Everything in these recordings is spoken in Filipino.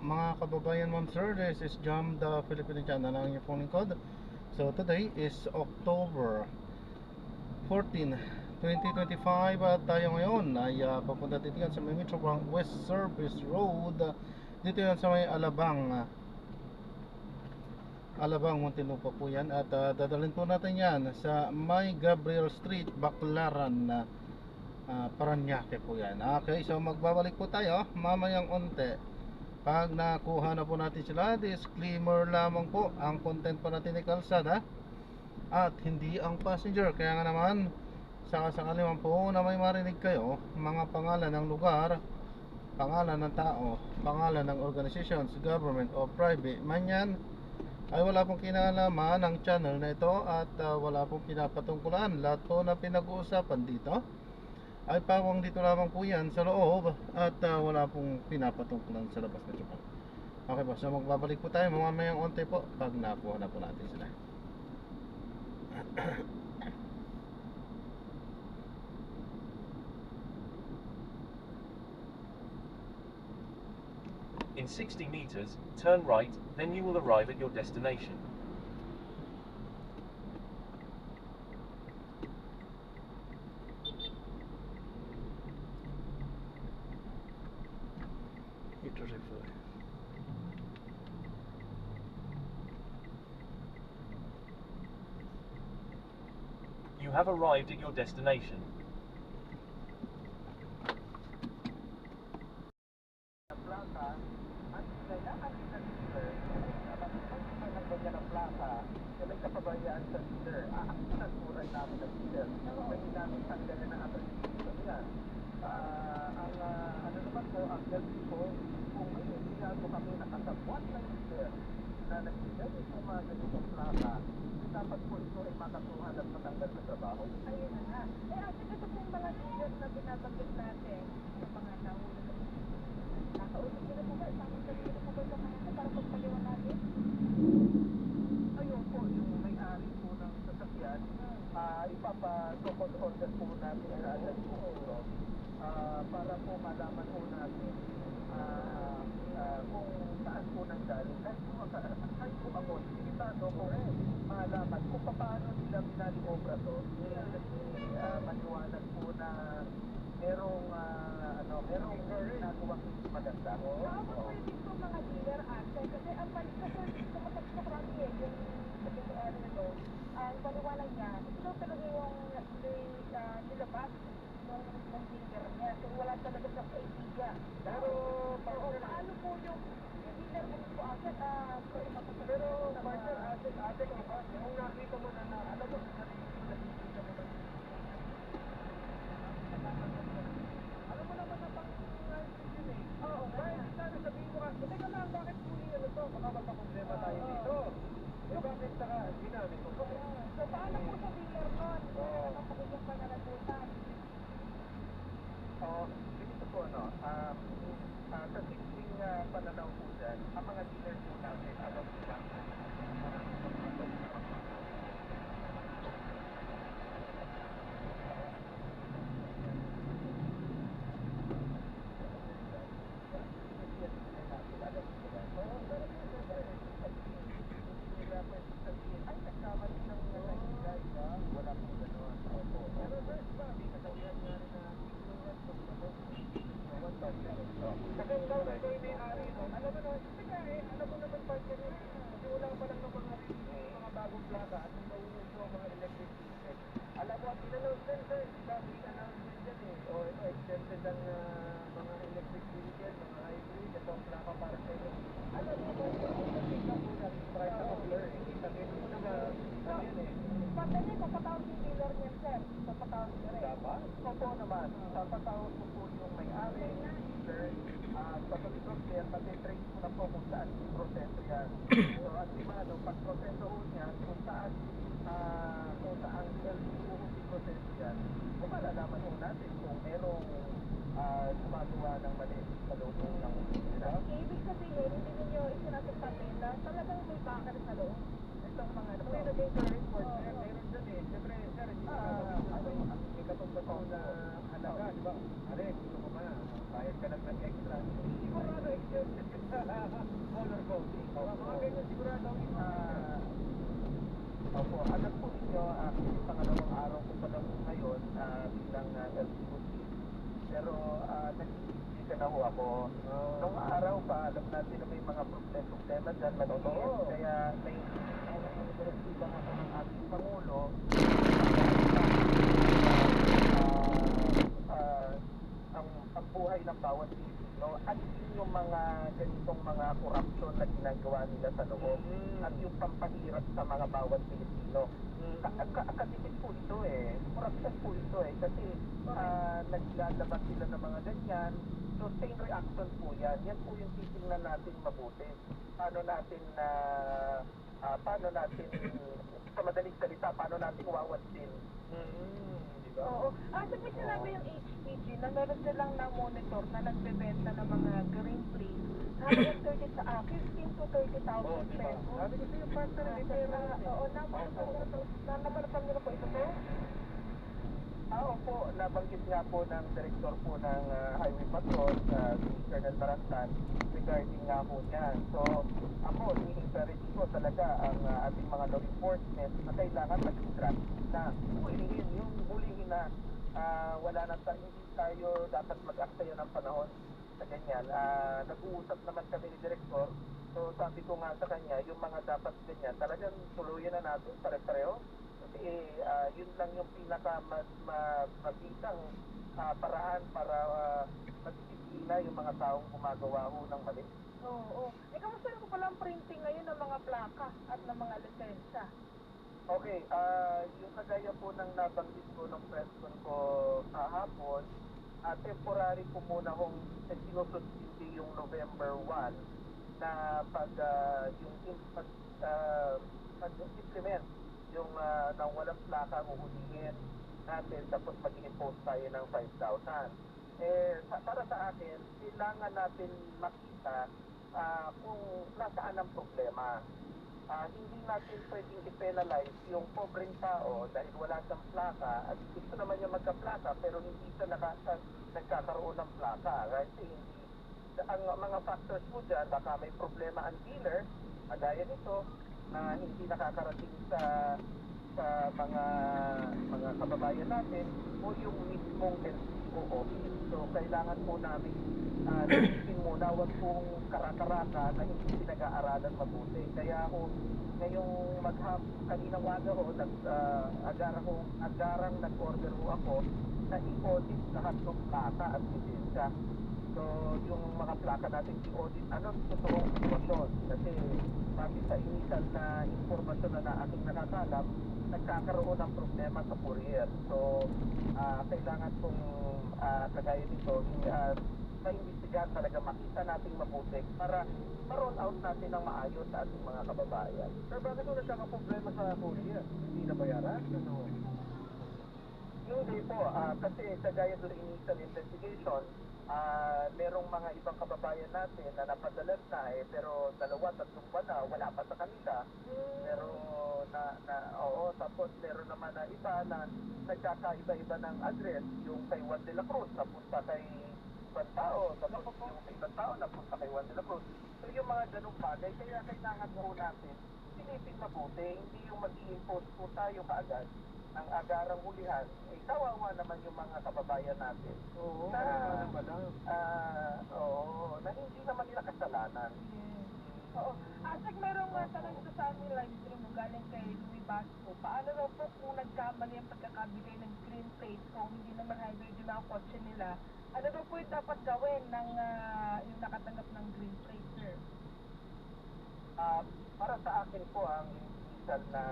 mga kababayan, ma'am sir. This is Jam the Filipino channel ng inyong phone code. So today is October 14, 2025 at tayo ngayon ay papunta dito yan sa may Metro Bank West Service Road. Dito yan sa may Alabang, Muntinlupa po yan. At dadalhin po natin yan sa may Gabriel Street, Baclaran, Paranaque po yan. Okay, so magbabalik po tayo mamayang onte. Pag nakuha na po natin sila, disclaimer lamang po, ang content po natin ay kalsada at hindi ang passenger. Kaya nga naman, sakasakali man po na may marinig kayo, mga pangalan ng lugar, pangalan ng tao, pangalan ng organizations, government o private man yan, ay wala pong kinalaman ng channel na ito at wala pong pinapatungkulan. Lahat po na pinag-uusapan dito ay pawang dito lamang po yan sa loob at wala pong pinapatungkulan sa labas na Japan. Okay po, so magbabalik po tayo mamamayang onte po pag nakuha na po natin sila. In 60 meters, turn right, then you will arrive at your destination. You have arrived at your destination. Dapat po ito ay makatuhan at matanggal sa trabaho. Ayun na nga. Actually, ito po yung mga leaders na binabanggit natin sa mga nahulog. Nakausap nila po ba? Isang nila po ba ito kaya para pagpaliwan natin? Ayun po, yung may-ari po ng sasakyan, ipapa-so-called order po natin sa agad po ito para po malaman po natin kung saan po nanggaling. Kahit po ako, limitado po malaman kung paano nila pinali-obra to. Maliwanag po na merong ginagawang hindi maganda. Pwede po mga dealer access kasi ang kumatak-sakrami yung ano nito, ang paliwanag niya, ito talaga yung nilabas ng dealer niya. So wala talaga sa idea. Pero paano po yung dealer po access? Pero partner access ko ba? Kung nakita mo na alam mo, alam mo naman na pang yun eh. Oo, kahit sana sabihin mo ka, teka lang, bakit po yun ito? Baka magka-problema tayo dito. Eh bakit saka ginamit ko? So paano po sa dealer nun? Ano po yung pananagutan? Dito po sa simpleng pananaw po dyan, ang mga dealer po natin, alam po ba? gumagawa ng mali sa loob ng sila. Ibig sabihin, hindi ninyo isinasagpatin na talagang may bakar sa loob. Itong mga ano. May nagay sa report, meron dyan eh. Siyempre, sir, hindi may katong-katong na halaga, di ba? Are, gusto ko ba, bayad ka lang ng extra. Sigurado extra color coding. Mga ganyan sigurado opo, alam po ninyo, actually pangalawang araw ko pa lang ngayon bilang LCOC. Pero nag-iisip na ho ako. Nung araw pa, alam natin na may mga problema dyan, maliit. Kaya may direktiba nga ng ating Pangulo ang buhay ng bawat Pilipino at yung mga ganitong mga corruption na ginagawa nila sa loob at yung pampahirap sa mga bawat Pilipino. Kasi po ito corruption po ito kasi naglalabas sila ng mga ganyan. So chain reaction po yan. Yan po yung titingnan natin mabuti. Paano natin sa madaling salita, paano natin wawasin. Diba? Oo. Sabi sinabi yung HPG na meron silang na-monitor na nagbebenta ng mga green plates. Hanggang 30 sa 15 to 30,000 pesos. Sabi ko sa'yo, partner, Oo, namanapag nila po ito po? Opo, nabanggit nga po ng director po ng Highway Patrol, si Colonel Barantan, regarding nga po niyan. So, ako, ni-encourage ko talaga ang ating mga law enforcement na kailangan mag-track na hulihin na wala na hindi tayo dapat mag-aksaya ng panahon sa ganyan. Nag-uusap naman kami ni Director, so sabi ko nga sa kanya, yung mga dapat ganyan, talagang tuluyan na natin, pare-pareho. Kasi yun lang yung pinaka mabisang paraan para magdisiplina yung mga taong gumagawa ho ng mali. Oo. Kamusta na po pala ang printing ngayon ng mga plaka at ng mga lisensya? Okay, yung kagaya po ng nabanggit ko ng press con ko kahapon, temporary po muna kung sinusundin yung November 1 na pag-implement yung nang walang plaka uhulihin natin tapos mag-impose tayo ng 5,000. Para sa akin, kailangan natin makita kung nasaan ang problema. Hindi natin pwedeng i-penalize yung pobreng tao dahil wala siyang plaka at gusto naman niya magka-plaka pero hindi siya nagkakaroon ng plaka. Kasi ang mga factors mo dyan, baka may problema ang dealer, kagaya nito, na hindi nakakarating sa mga kababayan natin o yung mismong LTO office. So, kailangan po namin isipin muna, wag pong karaka-raka na hindi pinag-aaralan mabuti. Kaya ako, ngayong kaninang waga ho, agarang nag-order ho ako na i-audit lahat ng plaka at lisensya. So, yung mga plaka natin i-audit, totoong sitwasyon. Kasi, sabi sa initial na informasyon na aking nakakalap, nagkakaroon ng problema sa courier. So, kailangan pong kagaya nito, na-investigahan talaga, makita natin mabuti para ma-roll out natin ng maayos sa ating mga kababayan. Pero bakit ito nagkakaproblema sa courier? Hindi nabayaran? Hindi po, kasi kagaya doon initial investigation, merong mga ibang kababayan natin na napadalas na pero 2-3 buwan na wala pa sa kanila. Pero tapos meron naman na iba na nagkakaiba-iba ng address, yung kay Juan de la Cruz napunta kay ibang tao, tapos yung kay ibang tao napunta kay Juan de la Cruz. So yung mga ganung bagay, kaya kailangan po natin silipin mabuti, hindi yung mag-i-impose po tayo kaagad ang agarang hulihan, kawawa naman yung mga kababayan natin. Oo, na hindi naman nila kasalanan. Oo. Asik, merong tanong ito sa aming live stream galing kay Louis Basco. Paano raw po kung nagkamali ang pagkakabigay ng green plate kung hindi naman hybrid yung mga kotse nila? Ano daw po yung dapat gawin ng yung nakatanggap ng green plate, sir? Para sa akin po, ang initial na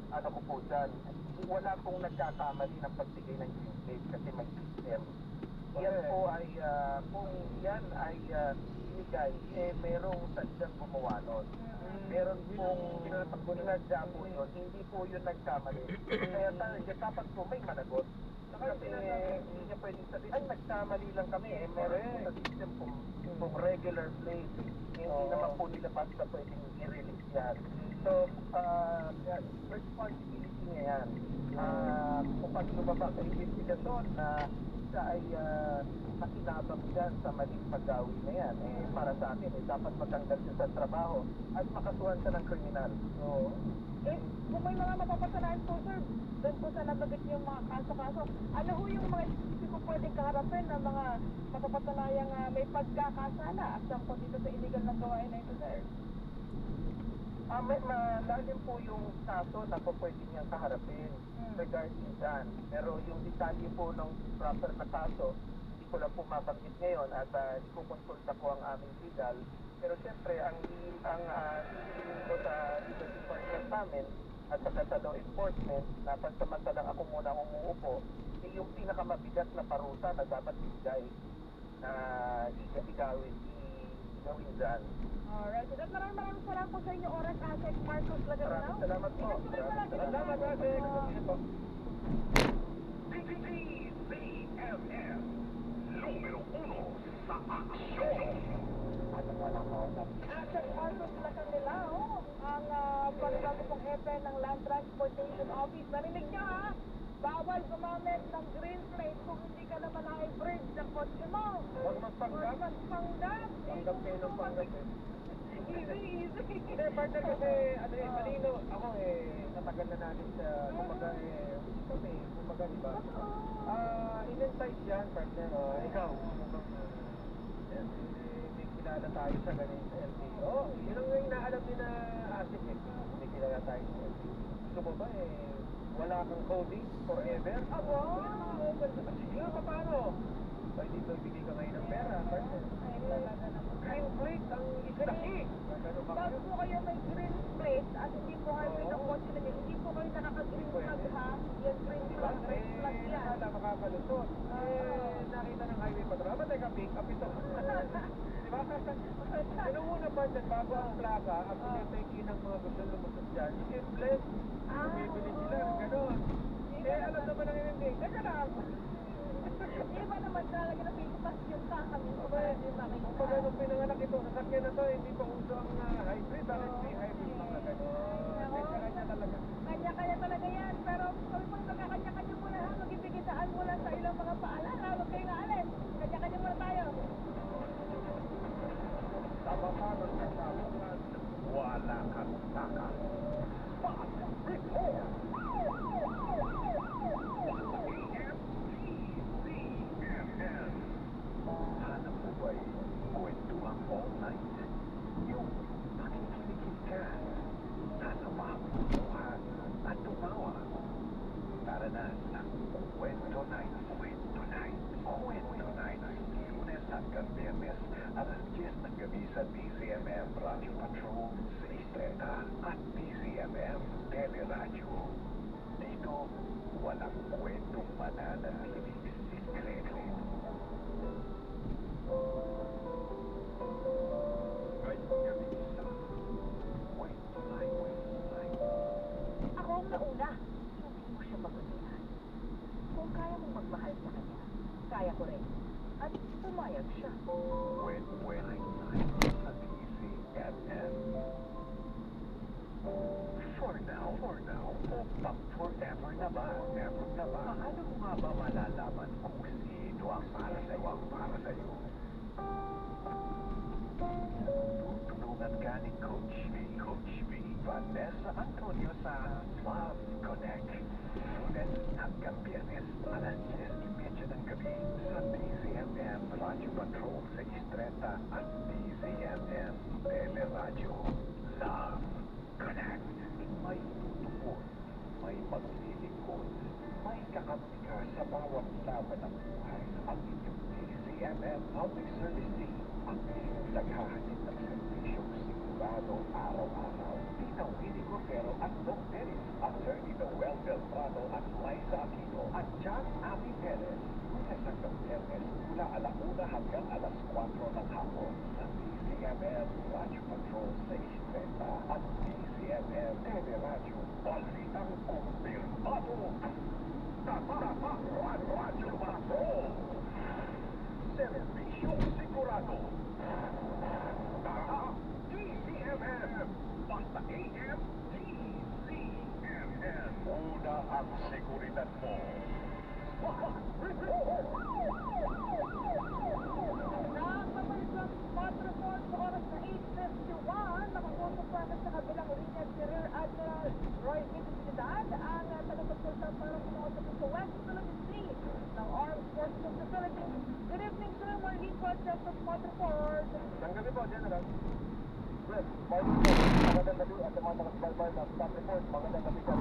ano ko po dyan, wala pong nagkakamali ng pagbigay ng green plate kasi may system. Yan po ay, kung yan ay binigay, merong sadyang gumawa nun. Meron pong ginadya po yun, hindi po yun nagkamali. Kaya dapat po may managot. Kasi hindi niya pwedeng sabihin, ay nagkamali lang kami, meron po sa system kung regular plate. Hindi naman po nila basta pwedeng i-release yan. So, responsibility niya yan. Kung pag lumabas sa investigasyon na siya ay nakinabang dyan sa maling paggawi na yan, para sa akin, dapat matanggal siya sa trabaho at makasuhan siya ng kriminal. So, Kung may mga mapapasalain po, sir, doon po sa nabanggit niyo yung mga kaso-kaso, ano ho yung mga isip ko pwedeng kaharapin ng mga mapapasalayang may pagkakasala at sampo dito sa illegal na gawain na ito, sir? may malalim po yung kaso na po pwede niyang kaharapin regarding dyan. Pero yung detalye po ng proper na kaso, hindi ko lang po mabanggit ngayon at ikukonsulta ko ang aming legal. Pero siyempre, ang ko sa legal department namin at saka sa law enforcement, na pansamantalang ako muna ang umuupo, yung pinakamabigat na parusa na dapat ibigay na igawin dyan. Alright, so that maraming salamat po sa inyo oras, Asek Marcos Laganao. Maraming salamat po. Salamat, Asek. Sige po. TTVMM, número 1 sa aksyon. Asek Marcos Laganao, ang pagbago pong hepe ng Land Transportation Office. Narinig niyo ha? Bawal gumamit ng green plate kung hindi ka naman hybrid sa kotse mo. Huwag magpanggap. Huwag magpanggap. Panggap kayo ng panggap eh. Easy. Hindi, partner kasi, malino, ako natagal na natin sa, kumbaga di ba? In-entice yan, partner, ikaw, may kilala tayo sa ganun sa LTO. Yun ang inaalam din na asik may kilala tayo sa LTO. Gusto mo ba wala kang coding forever? Abo. Sige, paano? Pwede ito ibigay ka ngayon ng pera, partner. Ay, talaga naman. Green plate ang isdaki. Bago po kayo may green plate at hindi po hybrid ang kotse ninyo, hindi po kayo nakaka-green flag ha, yan green flag, red flag yan. Wala makakalusot. Nakita ng highway patrol. Ba teka, pick up ito. Di ba? Ano muna pa dyan, bago ang plaka, ang pinatake ng mga gusto lumusot dyan, yung blend. Bibili sila ng gano'n. Alam naman ang hindi. Teka lang. Iba naman talaga na pipas yung kakami ko ba yung makikita. Kung nung pinanganak ito, sasakyan na to, hindi pa uso ang hybrid. Bakit may hybrid mga gano'n? Kanya-kanya talaga. Kanya-kanya talaga yan, pero sabi pang nagkakanya-kanya muna ha, magibigidaan mo lang sa ilang mga paalala, huwag kayo naalis. Kanya-kanya muna tayo. Tabakan ng kasabukan, wala kang taka. Spot report! AMTVMN. Hanap mo ba'y kwentuhan all night? Yung nakikinig ka, nasama ang buwan at tumawa. Tara na sa Kwento Night. Kwento Night. Kwento Night. Lunes hanggang Biyernes, alas 10 ng gabi sa DZMM Radio Patrol sa Istreta at DZMM Teleradyo. Dito, walang kwentong mananatiling sikreto. Ngayong gabi sa Kwento Night. Ako ang nauna. Hindi mo siya magulihan. Kung kaya mong magmahal sa kanya, kaya ko rin. At pumayag siya. Kwento Night sa DZMM. For now, o pag-forever na ba? Paano mo nga ba malalaman kung sino ang para sa'yo? Tutulungan ka ni Coach V, Vanessa Antonio sa Love Connect. Lunes hanggang Biyernes, alas 10:30 ng gabi sa DZMM Radio Patrol sa Istreta at DZMM Teleradyo. Love Connect. May tutupon, may maglilingkod, may kakampi ka sa bawat laban ng buhay. Ang inyong DZMM Public Service Team, ang inyong naghahatid ng serbisyong sigurado araw-araw. Tita Winnie Cordero at Doc Dennis, Attorney Noel Beltrano at Liza Aquino at John Abby Perez. Lunes hanggang Biyernes, mula alauna hanggang alas 4 ng hapon sa DZMM Radio Patrol sa Istreta at DZMM Teleradyo. Balitang kumpirmado. Tama, Radio Patrol. Serbisyong sigurado. Tama, DZMM. Basta AM, DZMM. Una ang seguridad mo. Nakabalik lang spot report sa oras na 8:51. Nakaposto pa sa kabilang linya si Rear Admiral Roy Natividad ang tagapagsalita para kumausap sa West Philippine Sea ng Armed Forces of the Philippines. Good evening, sir. Marlene Concept of spot report. Ang gabi po, General. Yes, morning po. Magandang gabi at sa mga nakasubaybay ng staff report. Magandang gabi ka.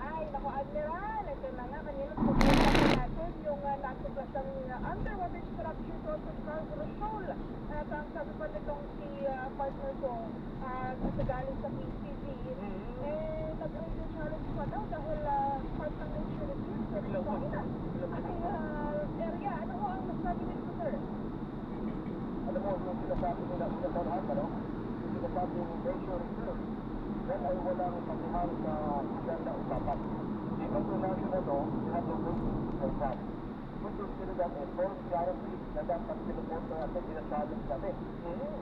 Ay, naku, Admiral. Ito na nga, kanina pag-usapan natin yung natuklasang underwater structure to sa Scarborough Shoal. At ang sabi pa nitong si partner ko, sa galing sa PCV, nag-radio challenge pa daw dahil part ng nature review. So, area, ano ho ang masabi nito, sir? Alam mo, yung sinasabi nila sa lahat, ano? Yung sinasabi yung nature reserve, yan ay walang pagmahal sa ganda usapan. Di ba international law, you have to look for that. Put this to them a false guarantee na dapat pinupunto natin, ina-challenge natin.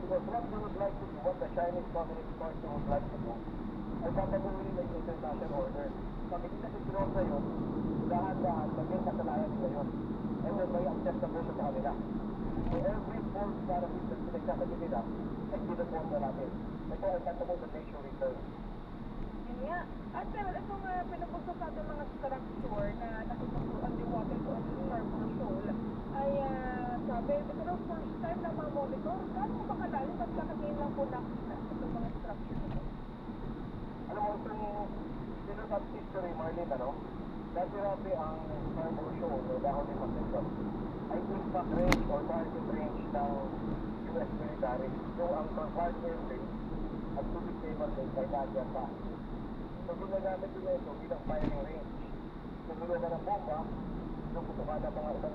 Because what we would like to do, what the Chinese Communist Party would like to do, ay papaguhin nila yung international order. Pag hindi natin pinunta yun, dahan-dahan, maging kasalayan nila yun. And then may acceptable sa kanila. So every false guarantee na pinagsasabi nila, ay pinupunto natin. Ito ay tatapos sa nature reserve. Yun nga. At pero itong pinapusok natin mga structure na nakita po underwater doon sa Scarborough Shoal ay sabi, ito na first time na ma-monitor. Gano'n ba kalalim at kakatingin lang po nakita itong mga structure nito? Alam mo, itong sinunod history, Marlene, ano? Dati-rati ang Scarborough Shoal, o dahon ni Masinton, ay impact range or target range ng US military. So, ang Clark Air Base at Subic Naval Base ay nandiyan pa. So, ginagamit nila ito bilang firing range. Kung gulo ka ng bomba, yung putukan ng mga ibang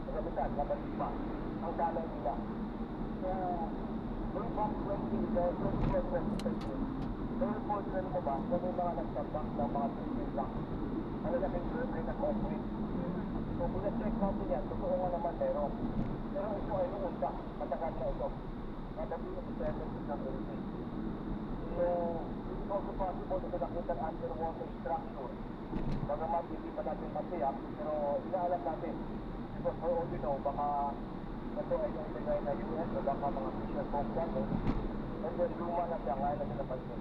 gamitan na balispa, ang kalay nila. So, way back 2013, report na nito ba na may mga nagsabak ng mga physical lang. Malalaking survey na concrete. So, pina-check natin yan, totoo nga naman meron. Pero ito ay noon pa, matagal na ito. Madating sa 70s ng 80s. So, it's also possible na nakita ang underwater structure. Bagamat hindi pa natin matiyak, pero inaalam natin. Because for all we know, baka ito ay yung ilagay na US o baka mga fisher folk natin. And then luma na siya ngayon na pinapansin.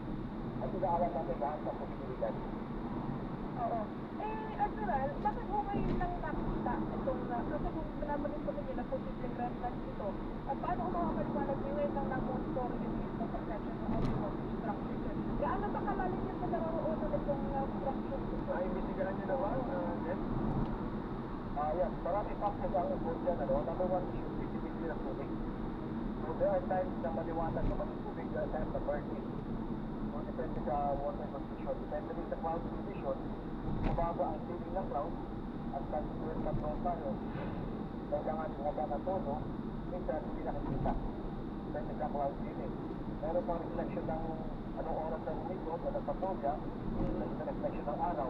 At inaalam natin lahat sa posibilidad. Oo. Admiral, bakit ho ngayon lang nakita itong, kasi kung pinamanin ko ninyo na posibleng remnants ito, at paano ko makakaliwanag nyo ngayon lang na-monitor yung perception ng underwater structure, sir? Gaano ba kalalim yung pinararoonan nitong structure ito? Ay, imbestigahan nyo na ba, Jen? Yes. Marami factors ang involved dyan, ano? Number one is yung visibility ng tubig. So, there are times na maliwanag naman yung tubig, there are times na murky. So, depende sa water condition. Depende rin sa cloud condition. Mababa ang ceiling ng cloud at nag-square control tayo. Kailangan bumaba ng tono, minsan hindi nakikita. Depende sa cloud ceiling. Meron pang reflection ng anong oras na umikot at nagpatolya, depende sa reflection ng araw.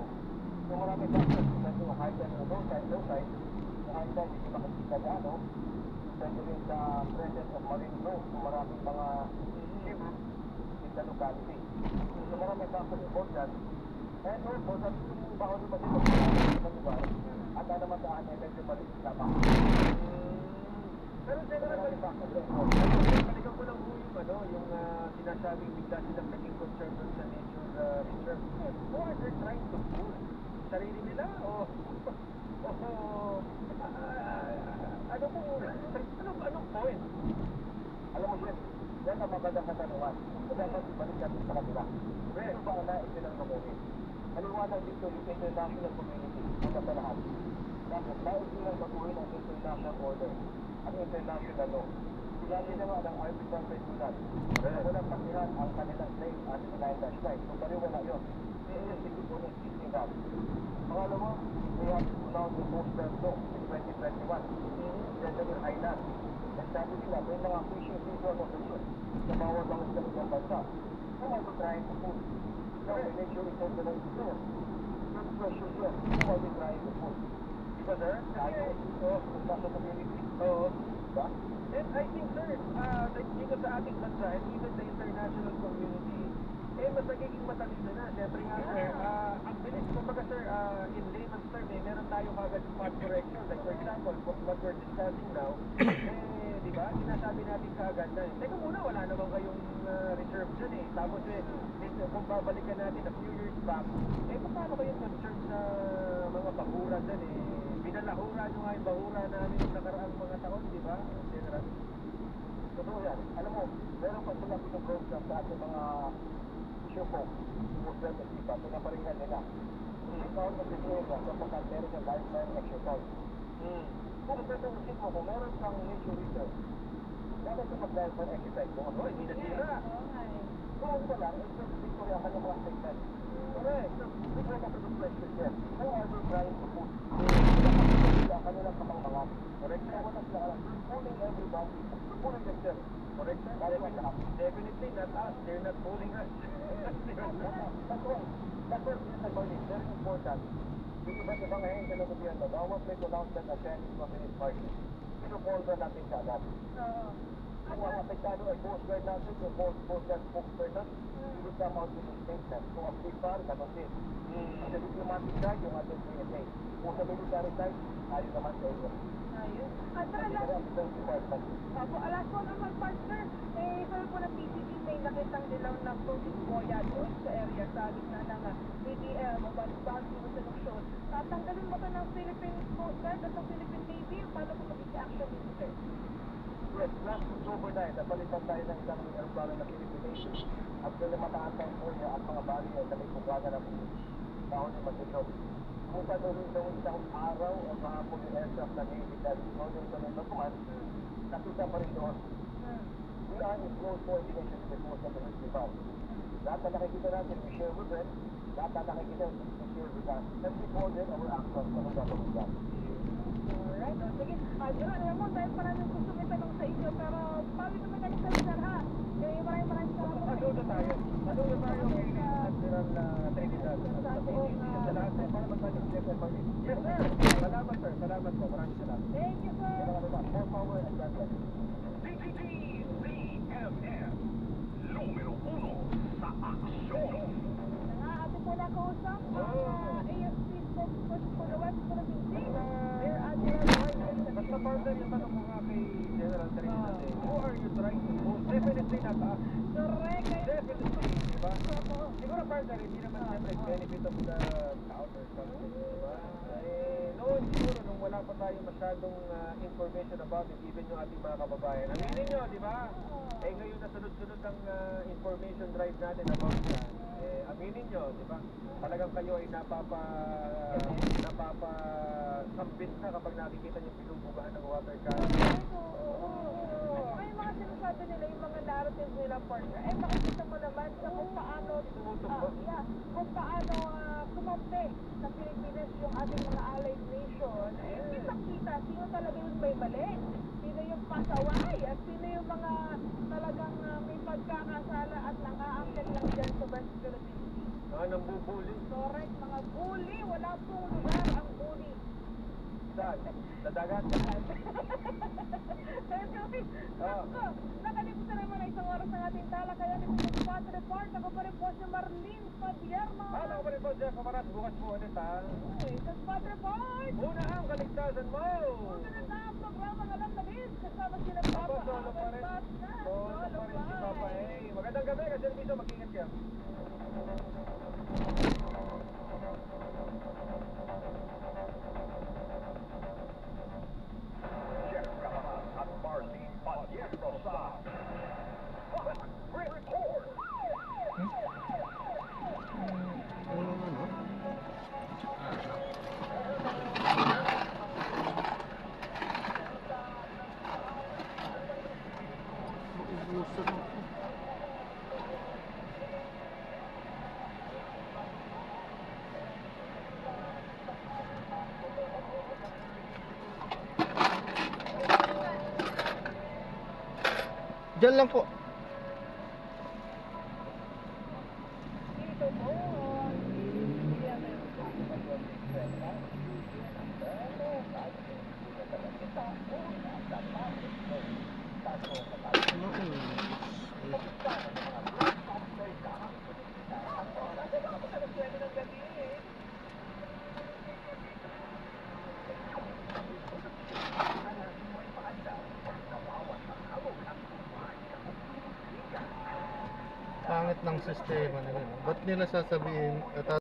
So marami factors, depende sa high tide o low tide. Yung high tide, hindi makikita na ano. Depende rin sa presence of marine growth, kung maraming mga shivers in the locality. So marami factors involved dyan. And also, that yung baon naman dito sa lugar, at na naman saan ay medyo maliit lamang. Pero general, balikan ko lang po yung yung sinasabing bigla silang naging concerned sa nature reserve. Who are they trying to fool? Sarili nila o anong point? Alam mo, Chef, yan ang magandang katanungan. So dapat ibalik natin sa kanila. Ano ba ang nais nilang gawin? Aliwanag dito yung international community una sa lahat. Tapos, nais nilang baguhin ang international order, ang international law. Sinabi na nga ng Arbitral Tribunal na walang pasihan ang kanilang claim at 9-9. So, pariwala yun. Hindi po existing that. Pangalawa, we have to now the post-term law in 2021. Gentleman Island. And sabi nila, may mga fishing visual officials sa bawat mga sa ibang bansa. Who are we trying to pull? No, the nature is also not clear. Good question here. Who are we trying to pull? Because there, tayo, nasa community. Oo. Diba? And I think, sir, dito sa ating bansa, and even the international community, mas nagiging matalino na. Siyempre nga, sir, ang bilis. Kumbaga, sir, in layman's term, meron tayo kagad smart correction. Like, for example, what we're discussing now, di ba, sinasabi natin kaagad na, teka muna, wala naman kayong reserve dyan eh. Tapos, kung babalikan natin a few years back, paano kayong concerned sa mga bahura dyan eh? Binalahura nyo nga yung bahura namin yung nakaraang mga taon, di ba, General? Totoo yan. Alam mo, meron pa sila pinoprogram sa ating mga issue folks. Muslim at iba, pinaparingan nila. Ikaw na pinigyan kapag meron yung lifeline exercise. Kung tutusin mo, kung meron kang nature research, dapat ka mag-lifeline exercise. Kung ano, hindi nasira. Kung wala, ito Victoria ka ng mga statement. Correct. Before ka to question yan. Who are they trying to put? Sila kanilang kamang-mangan. Correct. Kaya wala sila alam. Fooling everybody. Fooling themselves. Correct, sir? Definitely not us. They're not fooling us. That's why, it's very important. Yung iba't ibang ahensya ng gobyerno, the moment may announce that a change in communist party, pinufolder natin siya agad. Kung ang apektado ay Coast Guard natin, yung Coast Guard spokesperson, he will come out with a statement. Kung ang PIFAR, ganun din. Sa diplomatic side, yung ating PSA. Kung sa military side, tayo naman sa iyo. Ayun. At saka last one naman, partner. Sabi po ng PCD, may nakitang dilaw na floating boya doon sa area sa gitna ng BDM o Bansbansi o Seleksyon. Tatanggalin mo ito ng Philippine Coast Guard at ng Philippine Navy. Paano po mag-action dito, sir? Yes, last October na napalitan tayo ng isang aeroplano na Philippine Navy. At pinamataan tayong area at mga barrier na may kukuhanan ng taon ni Magdito. Kung panuhin daw isang araw o kahapon yung aircraft na Navy dahil Northern Command Command, nakita pa rin doon. We are in close coordination with the Coast and the Rift Valley. Lahat na nakikita natin, we share with them. Lahat na nakikita, we share with us. And we coordinate our actions kung anong gagawin dyan. Alright, sige. General, alam mo, dahil maraming gusto may tanong sa inyo, pero bawi naman kayo sa sir, ha? Maraming salamat. Masudo tayo. Masudo tayo kay Admiral Trinidad. Sa lahat tayo para magkanyang CFMRD. Yes, sir. Salamat, sir. Salamat po. Maraming salamat. Thank you, sir. More power and God bless. DTTCMS, número 1 sa aksyon. Nga, ating po nakausap ang AFP spokesperson for the West Philippine Sea, Rear Admiral Martin. Basta partner yung tanong ko nga kay General Trinidad eh. Who are you trying to post? Definitely not us. Correct. Definitely, di ba? Siguro partner, hindi naman siyempre benefit of the doubt or something, di ba? Noon siguro nung wala pa tayo masyadong information about it, even yung ating mga kababayan. Aminin nyo, di ba? Ngayon na sunod-sunod ang information drive natin about that. Aminin nyo, di ba? Talagang kayo ay napapasambit na kapag nakikita yung binubugahan ng water cannon. May mga sinasabi nila, yung mga narrative nila, partner. Makikita mo naman sa kung paano, kung paano kumampi sa Pilipinas yung ating mga allied nation. Kita-kita, sino talaga yung may mali? Sino yung pasaway? At sino yung mga talagang may pagkakasala at nang-aangkat lang dyan sa West Philippine Sea? Nambubuli. Correct, mga bully. Wala pong lugar ang bully. Saan? Sa dagat? Nakalimutan naman na isang oras ng ating talakayan dito sa Spot Report. Ako pa rin po si Marlene Padierno. Ako pa rin po siya, kamarat. Bukas po ulit ha. Sa Spot Report. Una ang kaligtasan mo! Una na ang programa ng Alam na Biz. Kasama sila Papa. Ako, solo pa rin. Solo pa rin si Papa. Magandang gabi kasi dito mag-ingat ka. Jeff Camaras at Marlene Padierno sa Spot Report. Maubusan ako. Diyan lang po. Dito po. pangit ng sistema nila. No? Ba't nila sasabihin at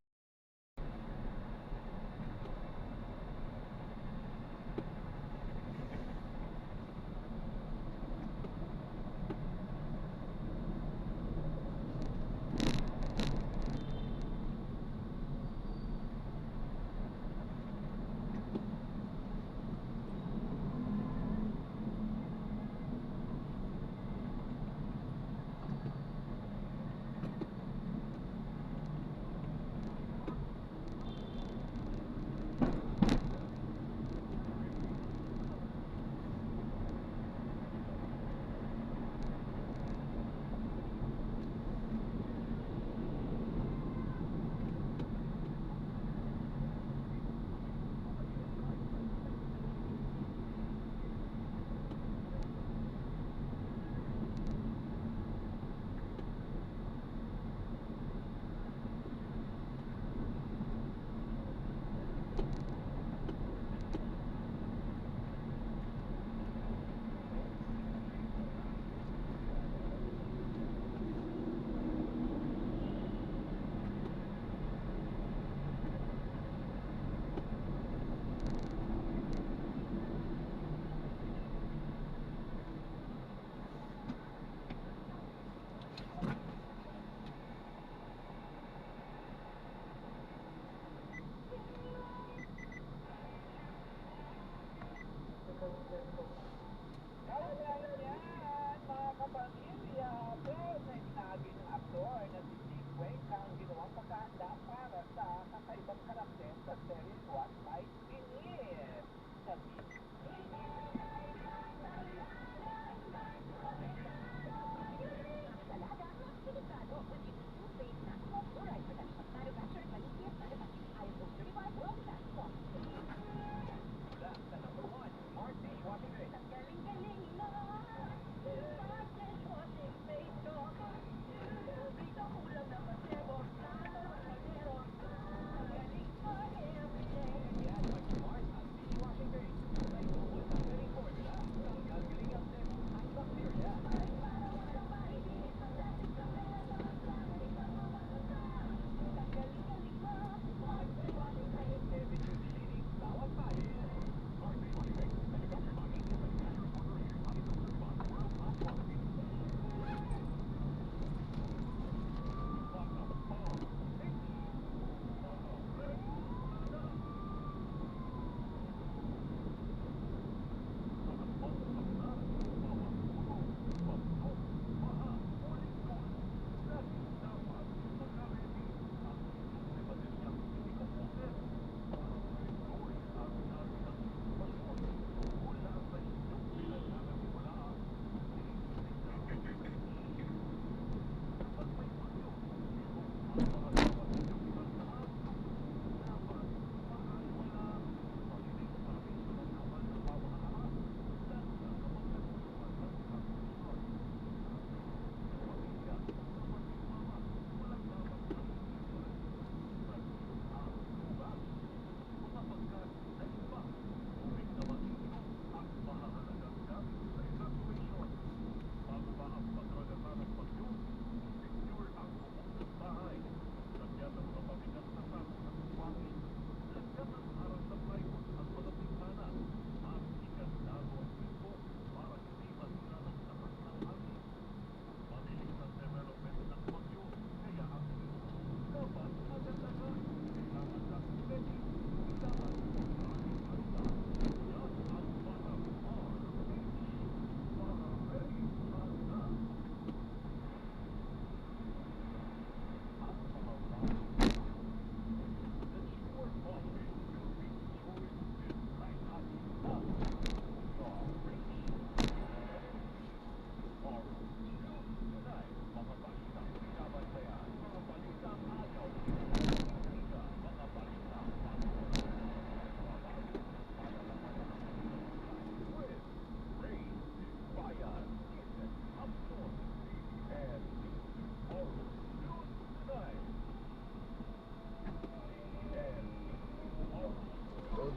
mga kapamilya, pero may ginagin ng aktor na si Steve Cuenca ang ginawang pagkahanda para sa kakaibang karakter sa series What Lies Beneath. Sa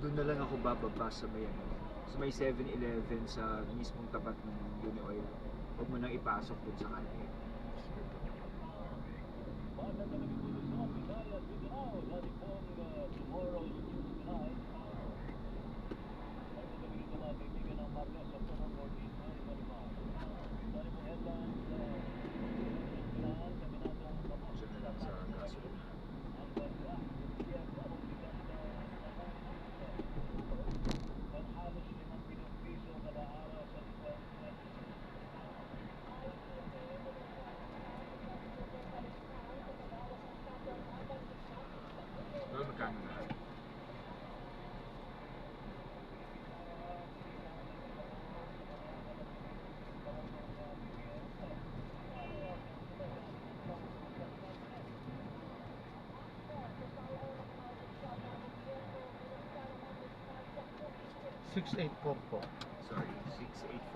doon na lang ako bababa sa may ano, sa may 7-Eleven sa mismong tapat ng Uni Oil. Huwag mo nang ipasok dun sa kantin. Diyan na lang sa gasoline. Well, magkano na? $684 po. Sorry,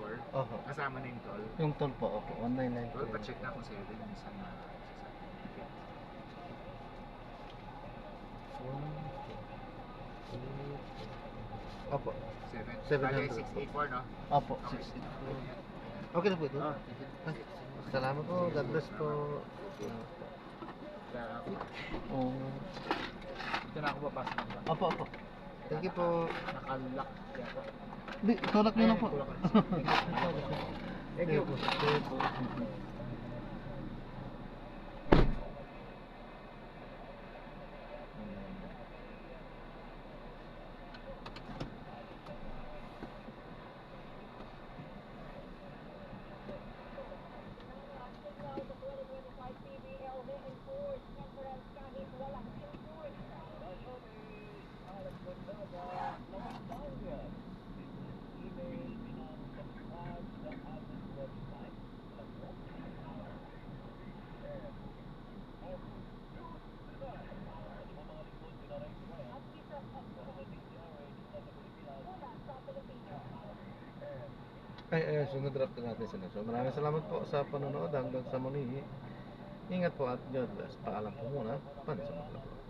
684. Oho. Kasama na yung toll. Yung toll po, opo. Well, 1993. pa-check na kung sa'yo din minsan na Opo. 7. Bale, 700. 684, no? Opo. Okay. 684. Okay na po ito. Ah, Ay, salamat po. God bless po. Traffic. Oh. Dito na ako papasok na ba? Opo, opo. Thank you po. Nakalock yata. Di, tulak nyo lang po. Tulak na. Thank you. Thank you po. Ay, sunod draft na natin sila. So, maraming salamat po sa panonood. Hanggang sa muli. Ingat po at God bless. Paalam po muna. Pansama po.